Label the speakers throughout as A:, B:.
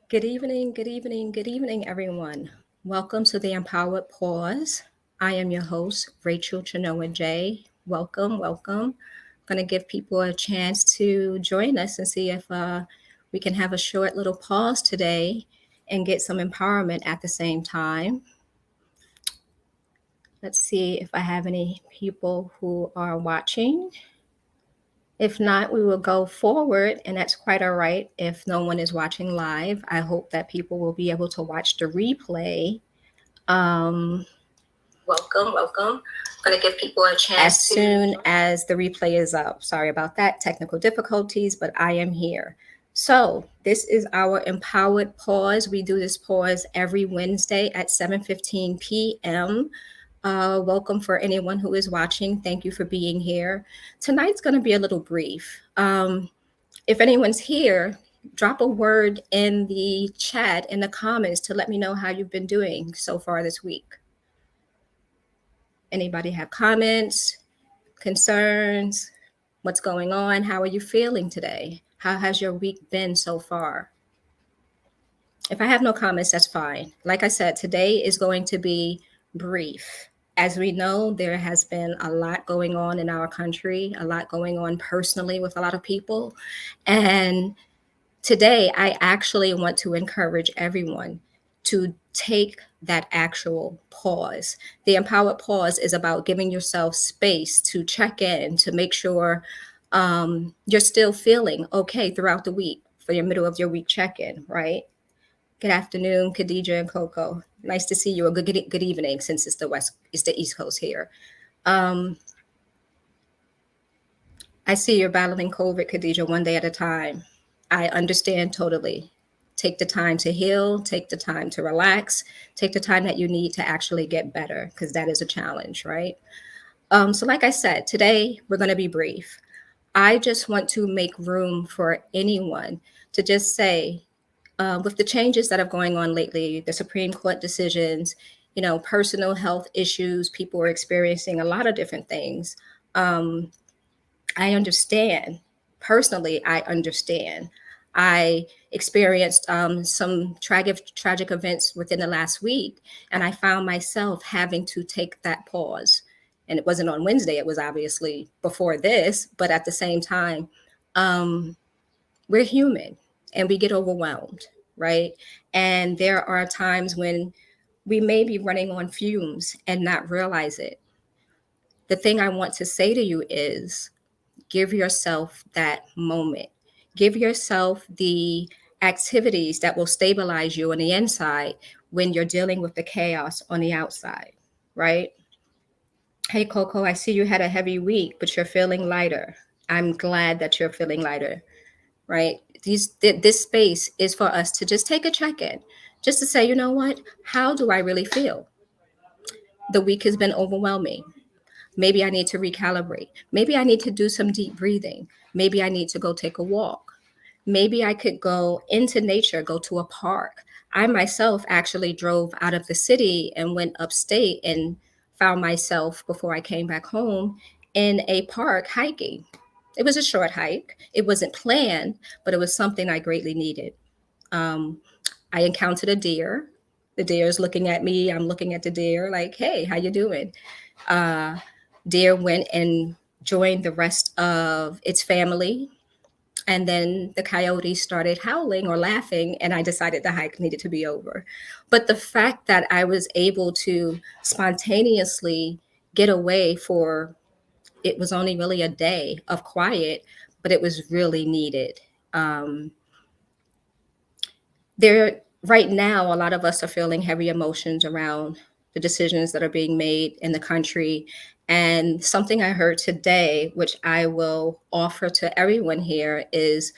A: Good evening, good evening, good evening, everyone. Welcome to the Empowered Pause. I am your host, Rachel Chenoa J. Welcome, welcome. I'm going to give people a chance to join us and see if we can have a short little pause today and get some empowerment at the same time. Let's see if I have any people who are watching. If not, we will go forward, and that's quite all right if no one is watching live. I hope that people will be able to watch the replay. Welcome, welcome. I'm going to give people a chance as soon as the replay is up. Sorry about that, technical difficulties, but I am here. So this is our Empowered Pause. We do this pause every Wednesday at 7:15 p.m. Welcome for anyone who is watching. Thank you for being here. Tonight's going to be a little brief. If anyone's here, drop a word in the chat, in the comments, to let me know how you've been doing so far this week. Anybody have comments, concerns? What's going on? How are you feeling today? How has your week been so far? If I have no comments, that's fine. Like I said, today is going to be brief. As we know, there has been a lot going on in our country, a lot going on personally with a lot of people. And today, I actually want to encourage everyone to take that actual pause. The empowered pause is about giving yourself space to check in, to make sure you're still feeling okay throughout the week for your middle of your week check in, right? Good afternoon, Khadija and Coco. Nice to see you. A good evening, since it's the East Coast here. Um, I see you're battling COVID, Khadija, one day at a time. I understand totally. Take the time to heal, take the time to relax, take the time that you need to actually get better, because that is a challenge, right? So, like I said, today we're going to be brief. I just want to make room for anyone to just say, with the changes that are going on lately, the Supreme Court decisions, personal health issues, people are experiencing a lot of different things. Um, I understand. Personally, I understand. I experienced some tragic events within the last week, and I found myself having to take that pause. And it wasn't on Wednesday; it was obviously before this. But at the same time, um, we're human, and we get overwhelmed, right? And there are times when we may be running on fumes and not realize it. The thing I want to say to you is, give yourself that moment. Give yourself the activities that will stabilize you on the inside when you're dealing with the chaos on the outside, right? Hey, Coco, I see you had a heavy week, but you're feeling lighter. I'm glad that you're feeling lighter, right? This space is for us to just take a check in, just to say, you know what? How do I really feel? The week has been overwhelming. Maybe I need to recalibrate. Maybe I need to do some deep breathing. Maybe I need to go take a walk. Maybe I could go into nature, go to a park. I myself actually drove out of the city and went upstate and found myself, before I came back home, in a park hiking. It was a short hike. It wasn't planned, but it was something I greatly needed. Um, I encountered a deer. The deer is looking at me. I'm looking at the deer like, hey, how you doing? Uh, Deer went and joined the rest of its family. And then the coyotes started howling or laughing, and I decided the hike needed to be over. But the fact that I was able to spontaneously get away for, it was only really a day of quiet, but it was really needed. Um, there right now, a lot of us are feeling heavy emotions around the decisions that are being made in the country. And something I heard today, which I will offer to everyone here, is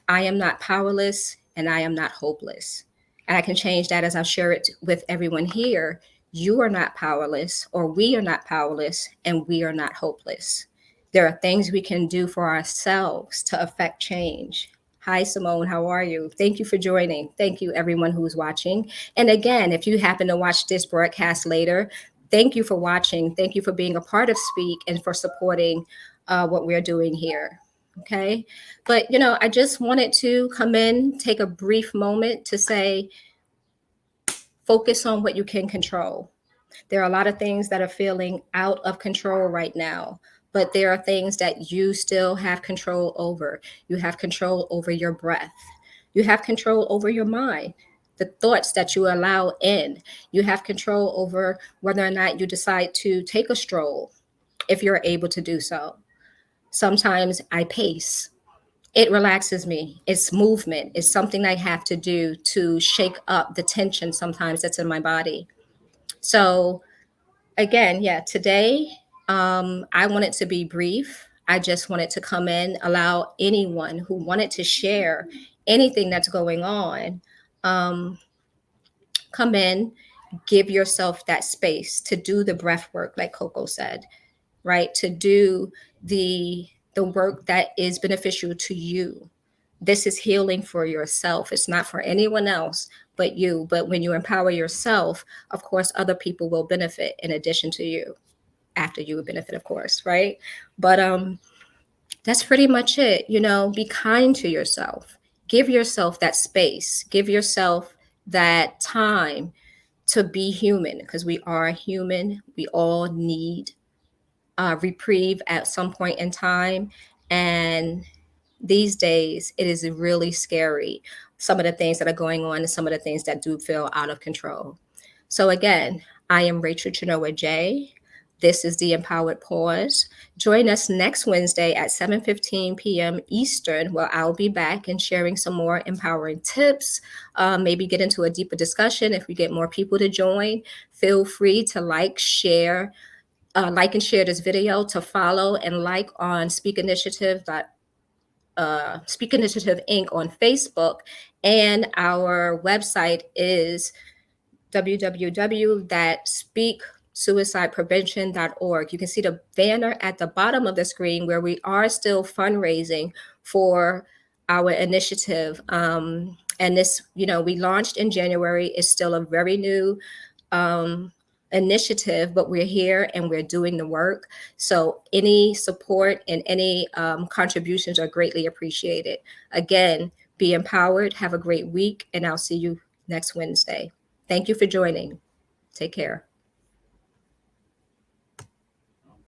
A: I am not powerless and I am not hopeless. And I can change that as I share it with everyone here. You are not powerless, or we are not powerless, and we are not hopeless. There are things we can do for ourselves to affect change. Hi, Simone. How are you? Thank you for joining. Thank you, everyone who's watching. And again, if you happen to watch this broadcast later, thank you for watching. Thank you for being a part of Speak and for supporting what we're doing here. Okay. But, I just wanted to come in, take a brief moment to say, focus on what you can control. There are a lot of things that are feeling out of control right now, but there are things that you still have control over. You have control over your breath. You have control over your mind, the thoughts that you allow in. You have control over whether or not you decide to take a stroll if you're able to do so. Sometimes I pace. It relaxes me. It's movement. It's something I have to do to shake up the tension sometimes that's in my body. So, again, yeah, today I wanted to be brief. I just wanted to come in, allow anyone who wanted to share anything that's going on, um, come in, give yourself that space to do the breath work, like Coco said, right? To do the work that is beneficial to you. This is healing for yourself. It's not for anyone else but you. But when you empower yourself, of course, other people will benefit in addition to you, after you would benefit, of course, right? But that's pretty much it. Be kind to yourself. Give yourself that space. Give yourself that time to be human, because we are human. We all need reprieve at some point in time. And these days, it is really scary. Some of the things that are going on and some of the things that do feel out of control. So, again, I am Rachel Chenoa J. This is the Empowered Pause. Join us next Wednesday at 7:15 p.m. Eastern, where I'll be back and sharing some more empowering tips, maybe get into a deeper discussion if we get more people to join. Feel free to like and share this video, to follow and like on Speak Initiative Inc. on Facebook, and our website is www.speaksuicideprevention.org. You can see the banner at the bottom of the screen where we are still fundraising for our initiative. And this, we launched in January. It's still a very new um, initiative, but we're here and we're doing the work. So any support and any contributions are greatly appreciated. Again, be empowered. Have a great week, and I'll see you next Wednesday. Thank you for joining. Take care.